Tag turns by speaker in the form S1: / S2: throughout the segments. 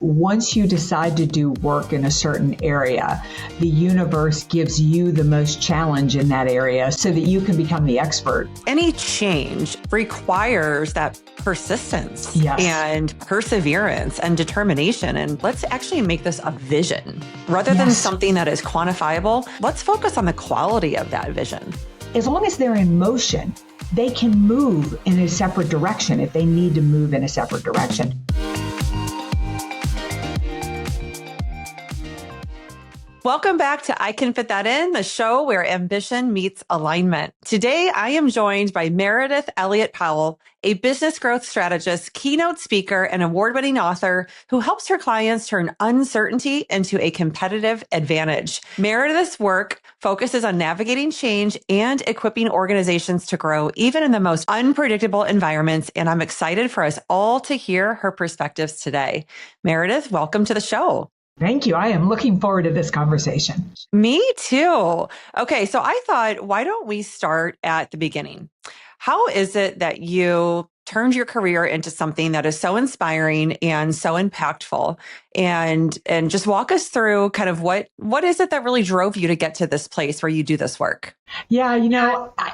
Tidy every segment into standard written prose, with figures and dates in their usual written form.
S1: Once you decide to do work in a certain area, the universe gives you the most challenge in that area so that you can become the expert.
S2: Any change requires that persistence and perseverance and determination. And let's actually make this a vision. Rather than something that is quantifiable, let's focus on the quality of that vision.
S1: As long as they're in motion, they can move in a separate direction if they need to move in a separate direction.
S2: Welcome back to I Can Fit That In, the show where ambition meets alignment. Today, I am joined by Meredith Elliott Powell, a business growth strategist, keynote speaker, and award-winning author who helps her clients turn uncertainty into a competitive advantage. Meredith's work focuses on navigating change and equipping organizations to grow, even in the most unpredictable environments. And I'm excited for us all to hear her perspectives today. Meredith, welcome to the show.
S1: Thank you. I am looking forward to this conversation.
S2: Me too. Okay, so I thought, why don't we start at the beginning? How is it that you turned your career into something that is so inspiring and so impactful? And just walk us through kind of what is it that really drove you to get to this place where you do this work?
S1: Yeah,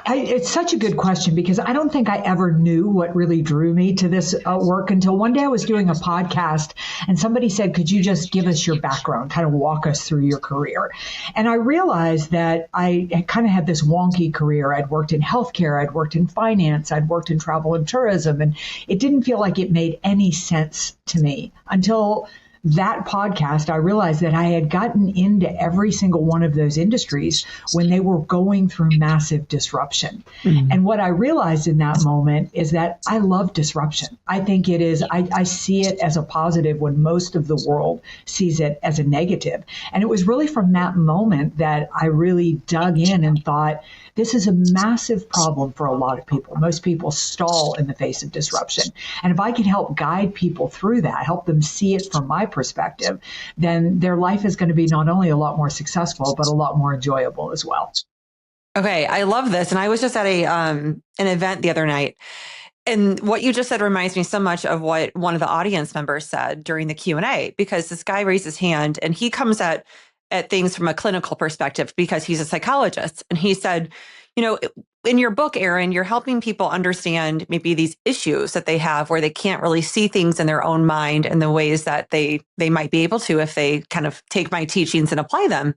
S1: it's such a good question because I don't think I ever knew what really drew me to this work until one day I was doing a podcast and somebody said, could you just give us your background, kind of walk us through your career? And I realized that I kind of had this wonky career. I'd worked in healthcare, I'd worked in finance, I'd worked in travel and tourism, and it didn't feel like it made any sense to me until that podcast. I realized that I had gotten into every single one of those industries when they were going through massive disruption. Mm-hmm. And what I realized in that moment is that I love disruption. I think it is, I see it as a positive when most of the world sees it as a negative. And it was really from that moment that I really dug in and thought, this is a massive problem for a lot of people. Most people stall in the face of disruption. And if I could help guide people through that, help them see it from my perspective, then their life is going to be not only a lot more successful, but a lot more enjoyable as well.
S2: Okay, I love this. And I was just at an event the other night. And what you just said reminds me so much of what one of the audience members said during the Q&A, because this guy raised his hand and he comes at things from a clinical perspective because he's a psychologist. And he said, in your book, Erin, you're helping people understand maybe these issues that they have where they can't really see things in their own mind in the ways that they might be able to if they kind of take my teachings and apply them.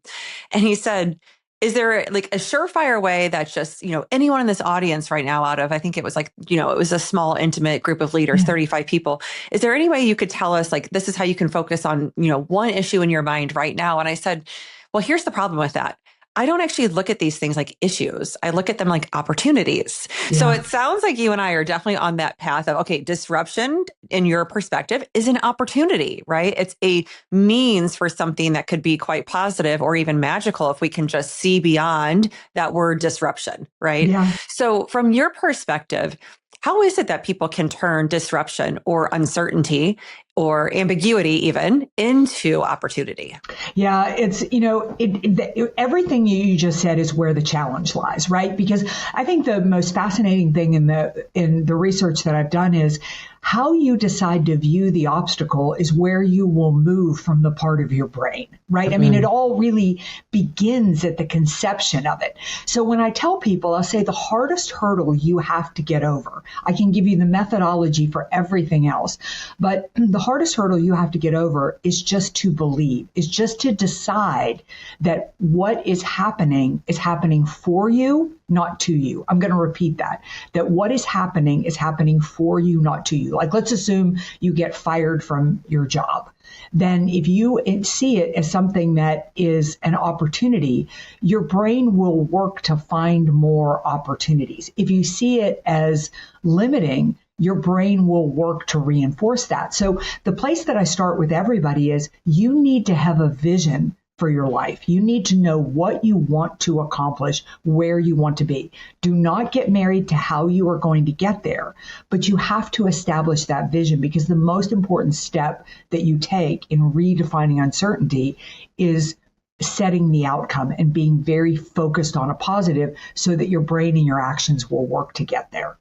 S2: And he said, is there like a surefire way that just, anyone in this audience right now out of, I think it was like, it was a small, intimate group of leaders, 35 people. Is there any way you could tell us, like, this is how you can focus on, one issue in your mind right now? And I said, well, here's the problem with that. I don't actually look at these things like issues. I look at them like opportunities. Yeah. So it sounds like you and I are definitely on that path of, okay, disruption in your perspective is an opportunity, right? It's a means for something that could be quite positive or even magical if we can just see beyond that word disruption, right? Yeah. So from your perspective, how is it that people can turn disruption or uncertainty or ambiguity even into opportunity? Yeah,
S1: it's, everything you just said is where the challenge lies, right? Because I think the most fascinating thing in the research that I've done is how you decide to view the obstacle is where you will move from the part of your brain, right? Mm-hmm. I mean, it all really begins at the conception of it. So when I tell people, I'll say the hardest hurdle you have to get over. I can give you the methodology for everything else, but the hardest hurdle you have to get over is just to believe, is just to decide that what is happening for you, not to you. I'm going to repeat that what is happening for you, not to you. Like, let's assume you get fired from your job. Then if you see it as something that is an opportunity, your brain will work to find more opportunities. If you see it as limiting, your brain will work to reinforce that. So the place that I start with everybody is you need to have a vision for your life. You need to know what you want to accomplish, where you want to be. Do not get married to how you are going to get there, but you have to establish that vision, because the most important step that you take in redefining uncertainty is setting the outcome and being very focused on a positive so that your brain and your actions will work to get there.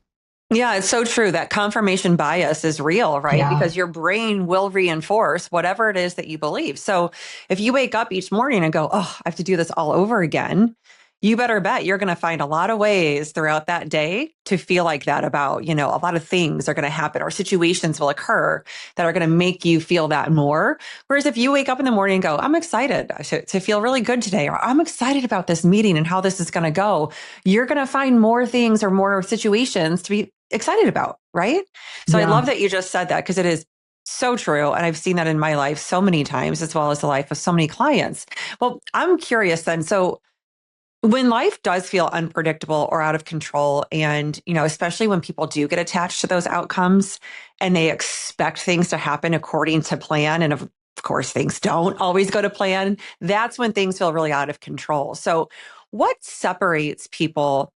S2: Yeah, it's so true. That confirmation bias is real, right?
S1: Yeah.
S2: Because your brain will reinforce whatever it is that you believe. So if you wake up each morning and go, oh, I have to do this all over again, you better bet you're going to find a lot of ways throughout that day to feel like that about, a lot of things are going to happen or situations will occur that are going to make you feel that more. Whereas if you wake up in the morning and go, I'm excited to feel really good today, or I'm excited about this meeting and how this is going to go, you're going to find more things or more situations to be excited about, right? So I
S1: Yeah.
S2: love that you just said that because it is so true. And I've seen that in my life so many times, as well as the life of so many clients. Well, I'm curious then. So when life does feel unpredictable or out of control, and, especially when people do get attached to those outcomes and they expect things to happen according to plan, and of course, things don't always go to plan, that's when things feel really out of control. So what separates people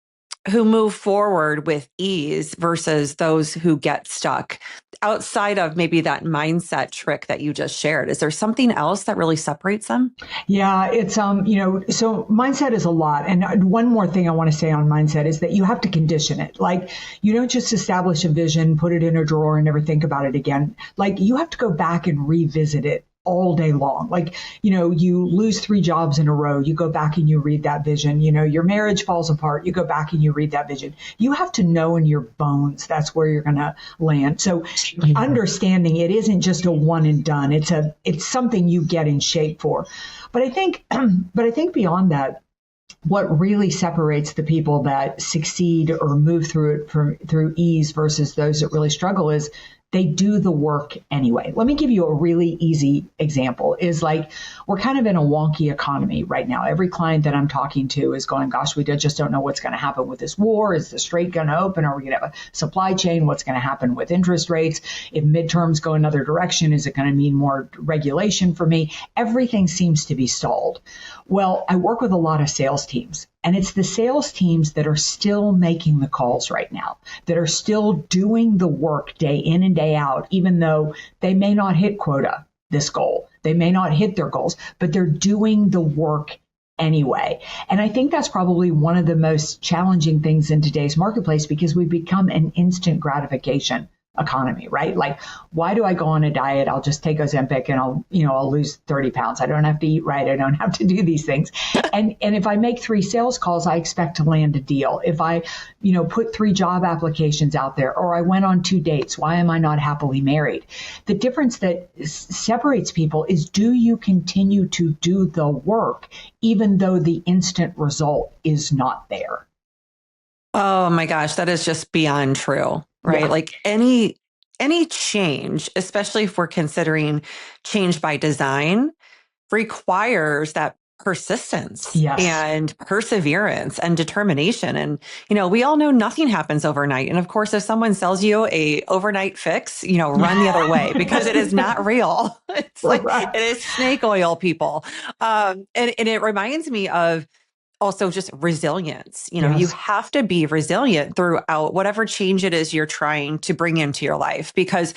S2: who move forward with ease versus those who get stuck outside of maybe that mindset trick that you just shared? Is there something else that really separates them?
S1: Yeah, it's so mindset is a lot. And one more thing I want to say on mindset is that you have to condition it. Like, you don't just establish a vision, put it in a drawer and never think about it again. Like, you have to go back and revisit it all day long. Like, you lose 3 jobs in a row, you go back and you read that vision. Your marriage falls apart, you go back and you read that vision. You have to know in your bones that's where you're going to land. So understanding it isn't just a one and done. It's something you get in shape for. But I think beyond that, what really separates the people that succeed or move through it through ease versus those that really struggle is they do the work anyway. Let me give you a really easy example. Is like, we're kind of in a wonky economy right now. Every client that I'm talking to is going, gosh, we just don't know what's going to happen with this war. Is the strait going to open? Are we going to have a supply chain? What's going to happen with interest rates? If midterms go another direction, is it going to mean more regulation for me? Everything seems to be stalled. Well, I work with a lot of sales teams, and it's the sales teams that are still making the calls right now, that are still doing the work day in and day out, even though they may not hit quota, this goal. They may not hit their goals, but they're doing the work anyway. And I think that's probably one of the most challenging things in today's marketplace, because we've become an instant gratification economy, right? Like, why do I go on a diet? I'll just take Ozempic and I'll lose 30 pounds. I don't have to eat right. I don't have to do these things. And if I make 3 sales calls, I expect to land a deal. If I, put 3 job applications out there, or I went on 2 dates, why am I not happily married? The difference that separates people is, do you continue to do the work even though the instant result is not there?
S2: Oh my gosh, that is just beyond true, right?
S1: Yeah.
S2: Like any change, especially if we're considering change by design, requires that persistence
S1: Yes.
S2: and perseverance and determination. And, we all know nothing happens overnight. And of course, if someone sells you a overnight fix, run the other way, because it is not real. It's like, it is snake oil, people. And it reminds me of also just resilience. You
S1: Yes.
S2: have to be resilient throughout whatever change it is you're trying to bring into your life, because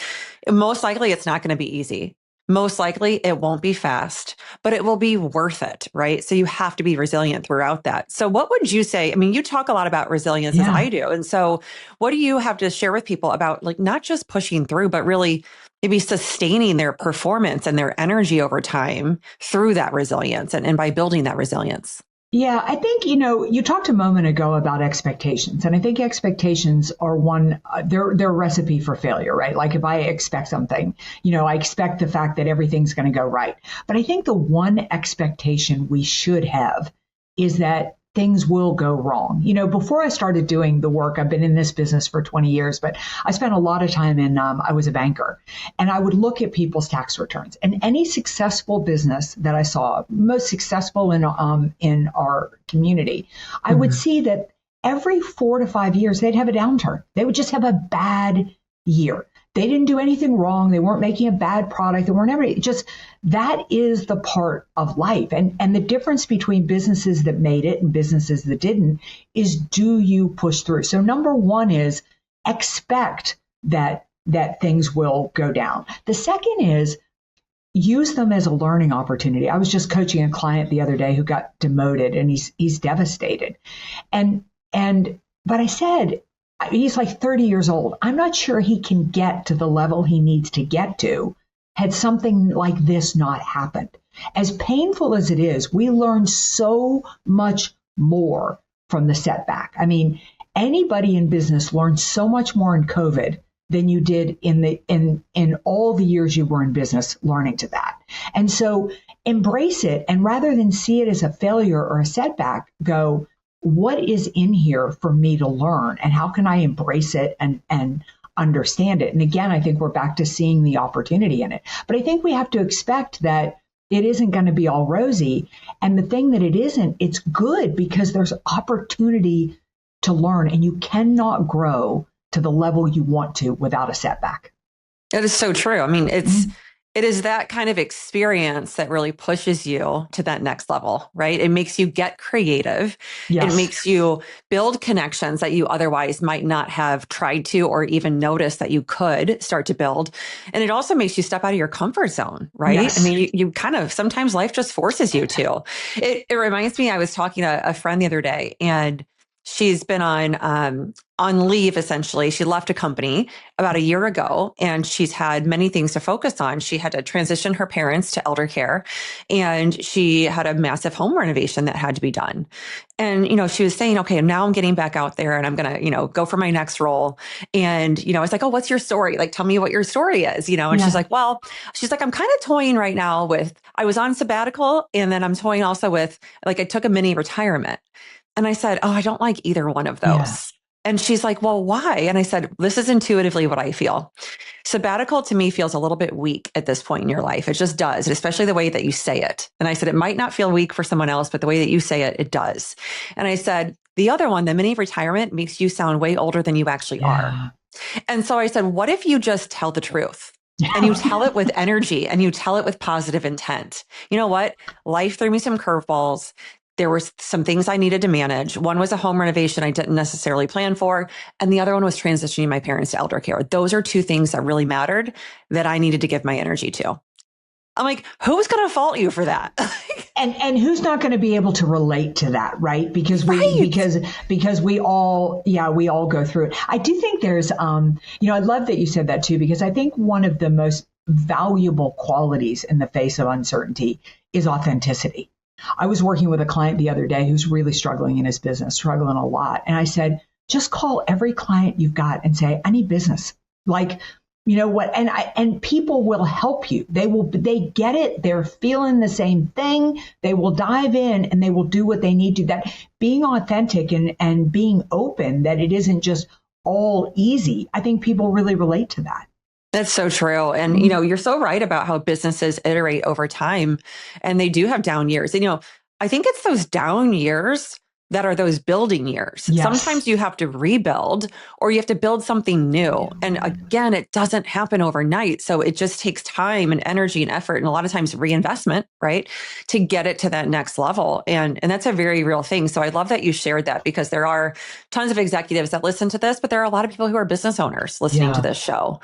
S2: most likely it's not going to be easy. Most likely it won't be fast, but it will be worth it, right? So you have to be resilient throughout that. So what would you say? I mean, you talk a lot about resilience, as I do. And so what do you have to share with people about, like, not just pushing through, but really maybe sustaining their performance and their energy over time through that resilience and by building that resilience?
S1: Yeah, I think, you talked a moment ago about expectations, and I think expectations are they're a recipe for failure, right? Like, if I expect something, I expect the fact that everything's going to go right. But I think the one expectation we should have is that things will go wrong. Before I started doing the work, I've been in this business for 20 years, but I spent a lot of time I was a banker, and I would look at people's tax returns, and any successful business that I saw, most successful in our community, I would see that every 4 to 5 years, they'd have a downturn. They would just have a bad year. They didn't do anything wrong. They weren't making a bad product. They weren't ever just, that is the part of life. And the difference between businesses that made it and businesses that didn't is, do you push through? So number one is expect that things will go down. The second is use them as a learning opportunity. I was just coaching a client the other day who got demoted, and he's devastated. But I said, he's like 30 years old. I'm not sure he can get to the level he needs to get to had something like this not happened. As painful as it is, we learn so much more from the setback. I mean, anybody in business learned so much more in COVID than you did in all the years you were in business learning to that. And so embrace it. And rather than see it as a failure or a setback, go, what is in here for me to learn? And how can I embrace it and understand it? And again, I think we're back to seeing the opportunity in it. But I think we have to expect that it isn't going to be all rosy. And the thing that it isn't, it's good because there's opportunity to learn, and you cannot grow to the level you want to without a setback.
S2: That is so true. I mean, it is that kind of experience that really pushes you to that next level, right? It makes you get creative.
S1: Yes.
S2: It makes you build connections that you otherwise might not have tried to or even noticed that you could start to build. And it also makes you step out of your comfort zone, right?
S1: Yes.
S2: I mean, you kind of, sometimes life just forces you to. It reminds me, I was talking to a friend the other day, and she's been on leave, essentially. She left a company about a year ago, and she's had many things to focus on. She had to transition her parents to elder care, and she had a massive home renovation that had to be done. And, she was saying, okay, now I'm getting back out there and I'm going to, go for my next role. And, I was like, oh, what's your story? Like, tell me what your story is, and
S1: Yeah.
S2: she's like, I'm kind of toying right now I was on sabbatical, and then I'm toying also with, I took a mini retirement. And I said, oh, I don't like either one of those. Yeah. And she's like, well, why? And I said, this is intuitively what I feel. Sabbatical to me feels a little bit weak at this point in your life. It just does, especially the way that you say it. And I said, it might not feel weak for someone else, but the way that you say it, it does. And I said, the other one, the mini retirement, makes you sound way older than you actually are. And so I said, what if you just tell the truth? And you tell it with energy, and you tell it with positive intent. You know what? Life threw me some curveballs. There were some things I needed to manage. One was a home renovation I didn't necessarily plan for. And the other one was transitioning my parents to elder care. Those are two things that really mattered that I needed to give my energy to. I'm like, who's going to fault you for that?
S1: and who's not going to be able to relate to that, right? Because we all go through it. I do think there's, I love that you said that too, because I think one of the most valuable qualities in the face of uncertainty is authenticity. I was working with a client the other day who's really struggling in his business, struggling a lot. And I said, just call every client you've got and say, I need business. Like, you know what? And people will help you. They get it. They're feeling the same thing. They will dive in and they will do what they need to. That being authentic and being open, that it isn't just all easy. I think people really relate to that.
S2: That's so true. And, you're so right about how businesses iterate over time, and they do have down years. And, I think it's those down years that are those building years.
S1: Yes.
S2: Sometimes you have to rebuild, or you have to build something new. And again, it doesn't happen overnight. So it just takes time and energy and effort, and a lot of times reinvestment, right, to get it to that next level. And that's a very real thing. So I love that you shared that, because there are tons of executives that listen to this, but there are a lot of people who are business owners listening to this show.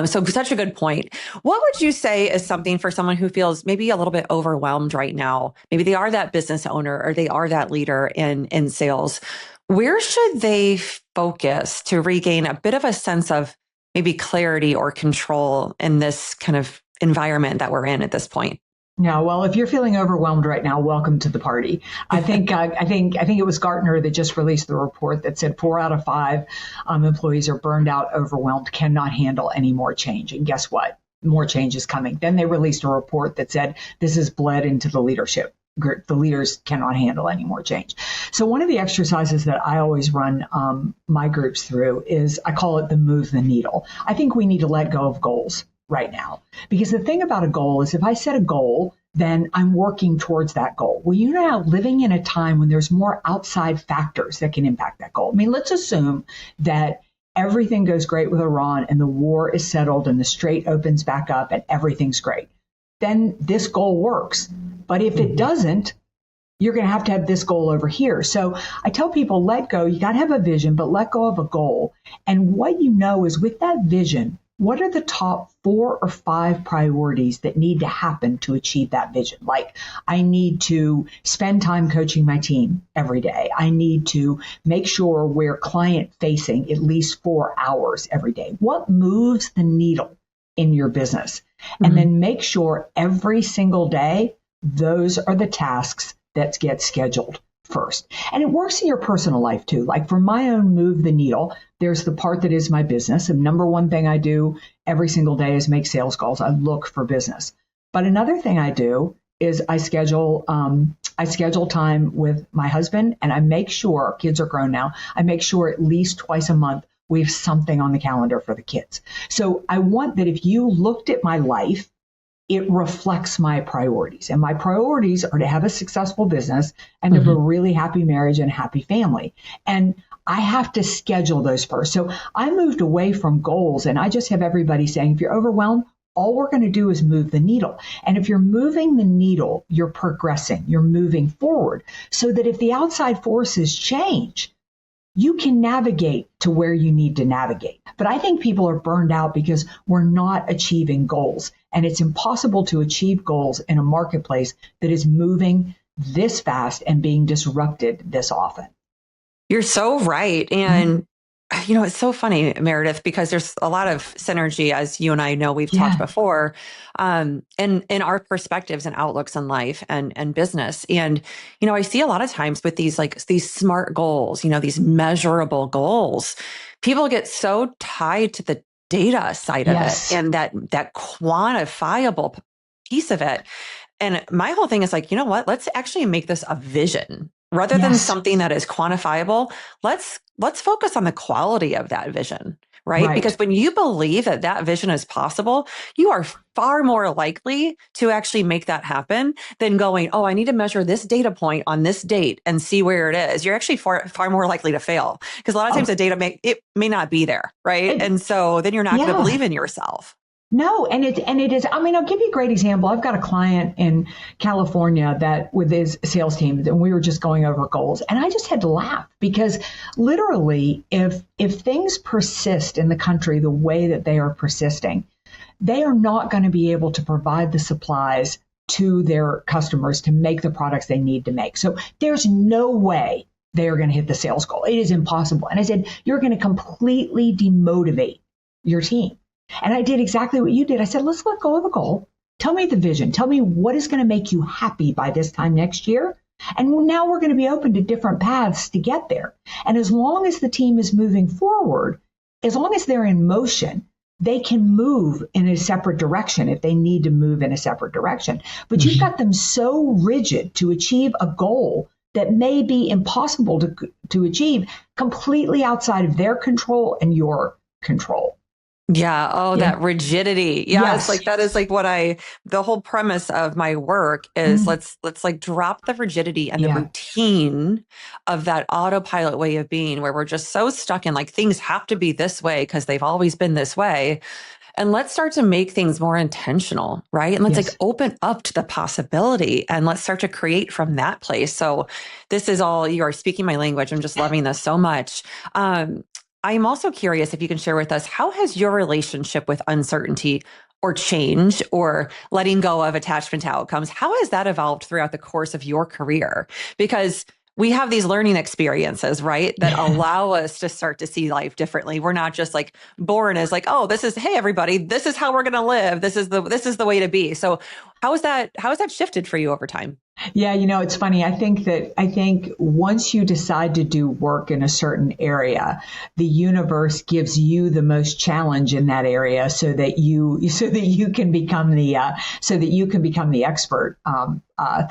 S2: So such a good point. What would you say is something for someone who feels maybe a little bit overwhelmed right now? Maybe they are that business owner, or they are that leader in sales. Where should they focus to regain a bit of a sense of maybe clarity or control in this kind of environment that we're in at this point?
S1: Yeah, well, if you're feeling overwhelmed right now, welcome to the party. I think it was Gartner that just released the report that said 4 out of 5 employees are burned out, overwhelmed, cannot handle any more change. And guess what? More change is coming. Then they released a report that said this has bled into the leadership. The leaders cannot handle any more change. So one of the exercises that I always run my groups through is, I call it the move the needle. I think we need to let go of goals right now, because the thing about a goal is, if I set a goal, then I'm working towards that goal. Well, you're now living in a time when there's more outside factors that can impact that goal. I mean, let's assume that everything goes great with Iran and the war is settled and the strait opens back up and everything's great. Then this goal works. But if it doesn't, you're going to have this goal over here. So I tell people, let go. You got to have a vision, but let go of a goal. And what you know is, with that vision, what are the top 4 or 5 priorities that need to happen to achieve that vision? Like, I need to spend time coaching my team every day. I need to make sure we're client facing at least 4 hours every day. What moves the needle in your business? And then make sure every single day, those are the tasks that get scheduled first. And it works in your personal life too. Like for my own move the needle, there's the part that is my business. And number one thing I do every single day is make sales calls. I look for business. But another thing I do is I schedule time with my husband, and I make sure, our kids are grown now, I make sure at least twice a month we have something on the calendar for the kids. So I want that if you looked at my life, it reflects my priorities. And my priorities are to have a successful business and to have a really happy marriage and happy family. And I have to schedule those first. So I moved away from goals, and I just have everybody saying, if you're overwhelmed, all we're going to do is move the needle. And if you're moving the needle, you're progressing, you're moving forward, so that if the outside forces change, you can navigate to where you need to navigate. But I think people are burned out because we're not achieving goals. And it's impossible to achieve goals in a marketplace that is moving this fast and being disrupted this often.
S2: You're so right. And you know, it's so funny, Meredith, because there's a lot of synergy, as you and I know we've talked before, in our perspectives and outlooks on life and business. And, you know, I see a lot of times with these smart goals, you know, these measurable goals, people get so tied to the data side of it and that quantifiable piece of it. And my whole thing is like, you know what, let's actually make this a vision. Rather than something that is quantifiable, let's focus on the quality of that vision, right? Because when you believe that that vision is possible, you are far more likely to actually make that happen than going, oh, I need to measure this data point on this date and see where it is. You're actually far more likely to fail because a lot of times the data may not be there, right? And so then you're not going to believe in yourself.
S1: No, and it is. I mean, I'll give you a great example. I've got a client in California that with his sales team, and we were just going over goals, and I just had to laugh because literally, if things persist in the country the way that they are persisting, they are not going to be able to provide the supplies to their customers to make the products they need to make. So there's no way they are going to hit the sales goal. It is impossible. And I said, you're going to completely demotivate your team. And I did exactly what you did. I said, let's let go of the goal. Tell me the vision. Tell me what is going to make you happy by this time next year. And now we're going to be open to different paths to get there. And as long as the team is moving forward, as long as they're in motion, they can move in a separate direction if they need to move in a separate direction. But you've got them so rigid to achieve a goal that may be impossible to achieve, completely outside of their control and your control.
S2: Yeah. Oh, that rigidity. Yeah. It's like, that is like the whole premise of my work is let's like drop the rigidity and the routine of that autopilot way of being where we're just so stuck in like things have to be this way because they've always been this way. And let's start to make things more intentional, right? And let's like open up to the possibility and let's start to create from that place. So this is all, you are speaking my language. I'm just loving this so much. I'm also curious if you can share with us, how has your relationship with uncertainty or change or letting go of attachment to outcomes, how has that evolved throughout the course of your career? Because we have these learning experiences, right, that allow us to start to see life differently. We're not just like born as like, oh, hey, everybody, this is how we're going to live. This is the way to be. So how has that shifted for you over time?
S1: Yeah, you know, it's funny. I think once you decide to do work in a certain area, the universe gives you the most challenge in that area so that you can become the expert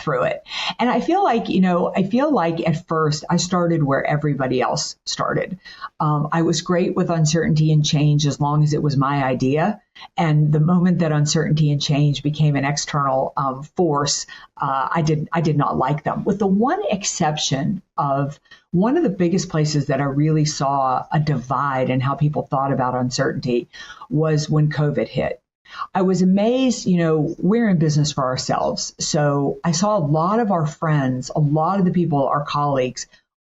S1: through it. And I feel like at first I started where everybody else started. I was great with uncertainty and change as long as it was my idea. And the moment that uncertainty and change became an external force, I did not like them. With the one exception of one of the biggest places that I really saw a divide in how people thought about uncertainty was when COVID hit. I was amazed, we're in business for ourselves. So I saw a lot of our friends, a lot of the people, our colleagues,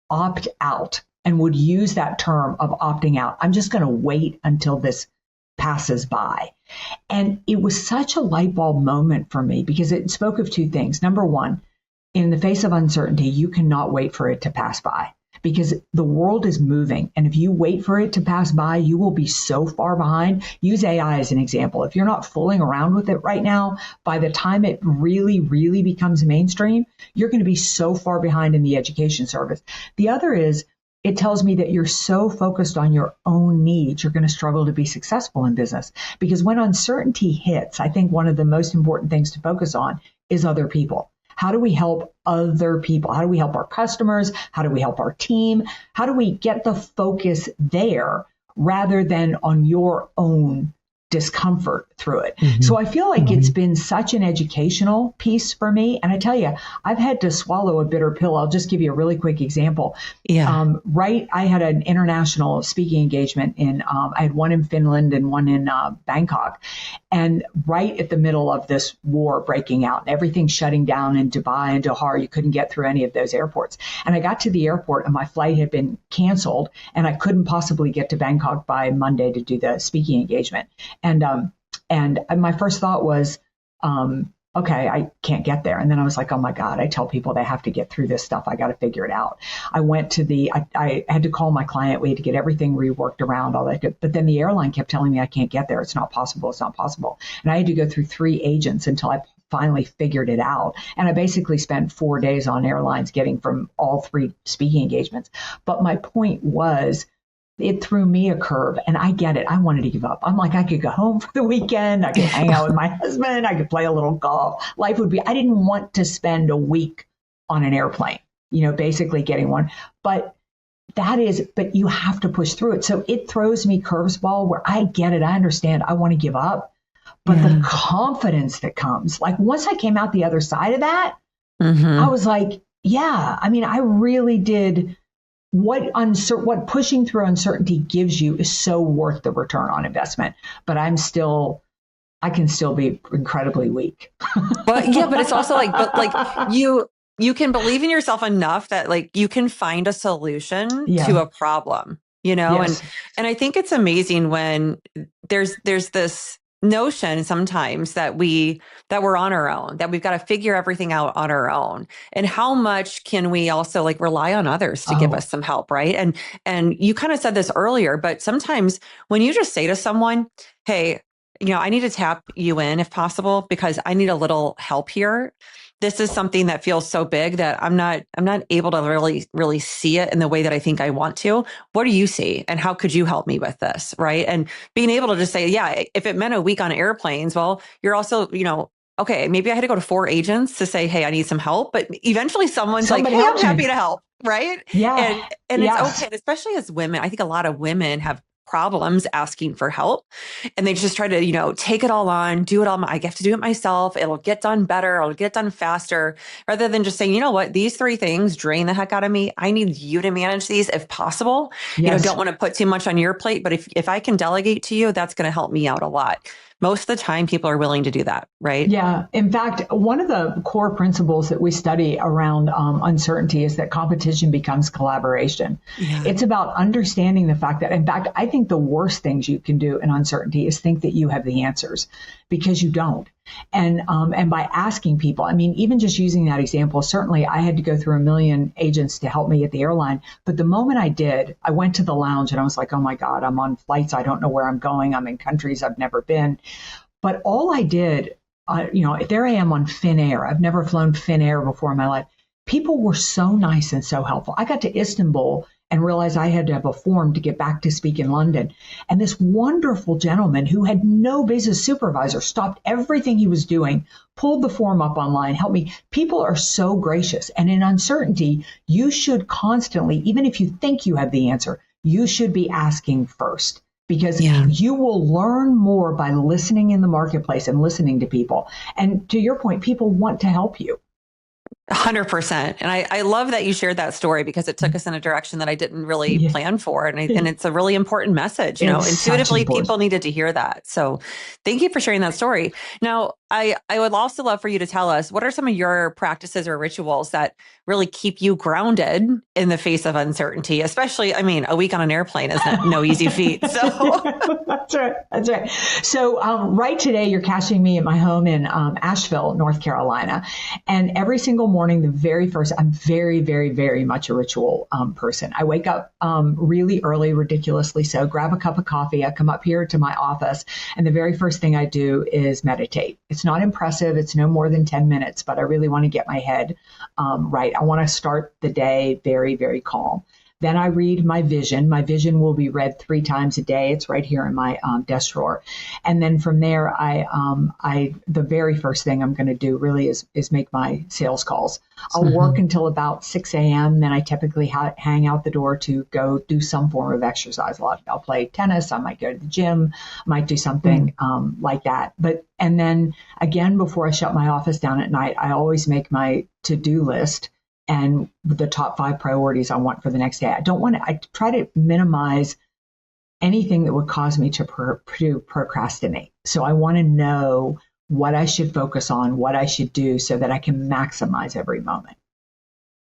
S1: opt out and would use that term of opting out. I'm just going to wait until this passes by. And it was such a light bulb moment for me because it spoke of two things. Number one, in the face of uncertainty, you cannot wait for it to pass by because the world is moving. And if you wait for it to pass by, you will be so far behind. Use AI as an example. If you're not fooling around with it right now, by the time it really, really becomes mainstream, you're going to be so far behind in the education service. The other is, it tells me that you're so focused on your own needs, you're going to struggle to be successful in business. Because when uncertainty hits, I think one of the most important things to focus on is other people. How do we help other people? How do we help our customers? How do we help our team? How do we get the focus there rather than on your own discomfort through it? Mm-hmm. So I feel like it's been such an educational piece for me. And I tell you, I've had to swallow a bitter pill. I'll just give you a really quick example. Yeah. I had an international speaking engagement I had one in Finland and one in Bangkok. And right at the middle of this war breaking out, everything shutting down in Dubai and Doha, you couldn't get through any of those airports. And I got to the airport and my flight had been canceled and I couldn't possibly get to Bangkok by Monday to do the speaking engagement. And my first thought was, okay, I can't get there. And then I was like, oh my God, I tell people they have to get through this stuff. I got to figure it out. I went to I had to call my client. We had to get everything reworked around all that. But then the airline kept telling me I can't get there. It's not possible. It's not possible. And I had to go through 3 agents until I finally figured it out. And I basically spent 4 days on airlines getting from all 3 speaking engagements. But my point was, it threw me a curve and I get it. I wanted to give up. I'm like, I could go home for the weekend. I could hang out with my husband. I could play a little golf. I didn't want to spend a week on an airplane, basically getting one. But you have to push through it. So it throws me curveball where I get it. I understand. I want to give up. But the confidence that comes, like once I came out the other side of that, I was like, yeah, I really did. What pushing through uncertainty gives you is so worth the return on investment. But I can still be incredibly weak.
S2: But it's also you can believe in yourself enough that you can find a solution to a problem, yes. and I think it's amazing when there's this notion sometimes that we're on our own, that we've got to figure everything out on our own. And how much can we also rely on others to give us some help, right? And you kind of said this earlier, but sometimes when you just say to someone, hey, I need to tap you in if possible, because I need a little help here. This is something that feels so big that I'm not able to really see it in the way that I think I want to. What do you see? And how could you help me with this? Right. And being able to just say, yeah, if it meant a week on airplanes, well, you're also, okay, maybe I had to go to 4 agents to say, hey, I need some help. But eventually someone's like, hey, I'm happy to help. Right. Yeah. And it's okay. And especially as women, I think a lot of women have problems asking for help, and they just try to, take it all on, do it all. I have to do it myself. It'll get done better. It'll get done faster, rather than just saying, you know what, these 3 things drain the heck out of me. I need you to manage these if possible. Yes. Don't want to put too much on your plate, but if I can delegate to you, that's going to help me out a lot. Most of the time, people are willing to do that, right? Yeah.
S1: In fact, one of the core principles that we study around uncertainty is that competition becomes collaboration. Yeah. It's about understanding the fact that, in fact, I think the worst things you can do in uncertainty is think that you have the answers, because you don't. And by asking people, even just using that example, certainly I had to go through 1 million agents to help me at the airline. But the moment I did, I went to the lounge and I was like, oh my God, I'm on flights. I don't know where I'm going. I'm in countries I've never been. But all I did, there I am on Finnair. I've never flown Finnair before in my life. People were so nice and so helpful. I got to Istanbul and realized I had to have a form to get back to speak in London. And this wonderful gentleman who had no business supervisor stopped everything he was doing, pulled the form up online, helped me. People are so gracious. And in uncertainty, you should constantly, even if you think you have the answer, you should be asking first. Because you will learn more by listening in the marketplace and listening to people. And to your point, people want to help you.
S2: 100%. And I love that you shared that story, because it took us in a direction that I didn't really plan for. And it's a really important message. Intuitively, people needed to hear that. So thank you for sharing that story. Now, I would also love for you to tell us, what are some of your practices or rituals that really keep you grounded in the face of uncertainty? Especially, I mean, a week on an airplane is no easy feat. So
S1: That's right. That's right. So right today, you're catching me at my home in Asheville, North Carolina. And every single morning, the very first, I'm very, very, very much a ritual person. I wake up really early, ridiculously so, grab a cup of coffee. I come up here to my office, and the very first thing I do is meditate. It's not impressive. It's no more than 10 minutes, but I really want to get my head right. I want to start the day very, very calm. Then I read my vision. My vision will be read 3 times a day. It's right here in my desk drawer. And then from there, the very first thing I'm going to do really is make my sales calls. I'll work until about 6 a.m. Then I typically hang out the door to go do some form of exercise. I'll play tennis. I might go to the gym. I might do something like that. And then again, before I shut my office down at night, I always make my to-do list and the top 5 priorities I want for the next day. I try to minimize anything that would cause me to procrastinate. So I want to know what I should focus on, what I should do so that I can maximize every moment.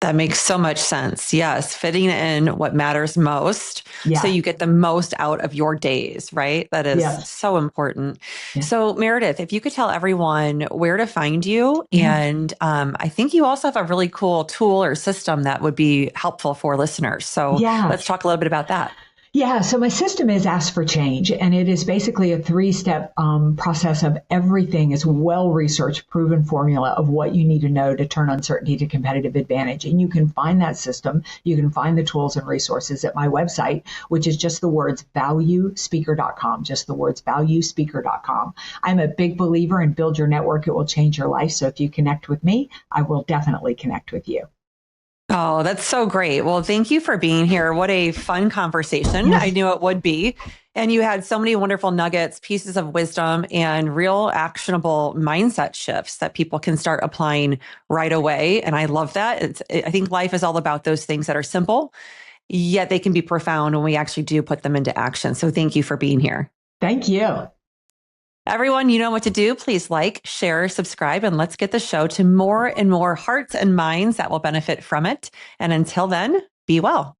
S2: that makes so much sense. Yes. Fitting in what matters most.
S1: Yeah.
S2: So you get the most out of your days, right? That is so important. Yeah. So Meredith, if you could tell everyone where to find you. And I think you also have a really cool tool or system that would be helpful for listeners. So let's talk a little bit about that.
S1: Yeah, so my system is Ask for Change, and it is basically a 3-step process of everything is well-researched, proven formula of what you need to know to turn uncertainty to competitive advantage. And you can find that system, you can find the tools and resources at my website, which is just the words valuespeaker.com, just the words valuespeaker.com. I'm a big believer in build your network, it will change your life. So if you connect with me, I will definitely connect with you.
S2: Oh, that's so great. Well, thank you for being here. What a fun conversation. Yes. I knew it would be. And you had so many wonderful nuggets, pieces of wisdom, and real actionable mindset shifts that people can start applying right away. And I love that. I think life is all about those things that are simple, yet they can be profound when we actually do put them into action. So thank you for being here.
S1: Thank you.
S2: Everyone, you know what to do. Please like, share, subscribe, and let's get the show to more and more hearts and minds that will benefit from it. And until then, be well.